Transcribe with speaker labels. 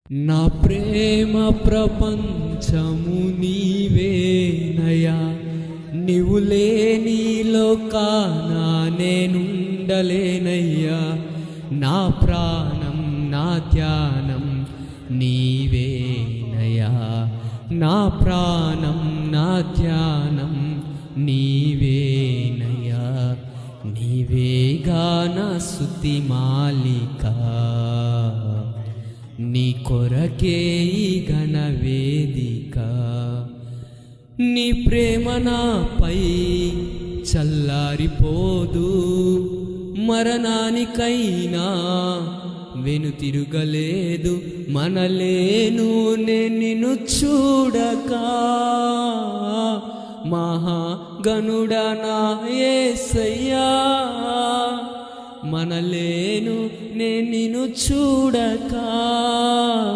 Speaker 1: నా ప్రేమ ప్రపంచము నీవేనయ్యా, నీవు లేని లోకాన నేనుండలేనయ్యా. నా ప్రాణం నా ధ్యానం నీవేనయ్యా, నా ప్రాణం నా ధ్యానం నీవేనయ్యా. నీవేగా నా స్తుతి మాలిక, నీ కొరకే ఈ ఘనవేదిక. నీ ప్రేమ నాపై చల్లారిపోదు, మరణానికైనా వెనుతిరుగలేదు. మనలేను నిన్ను చూడక, మహాగణుడా నా యేసయ్యా. మనలేను నిన్ను చూడక.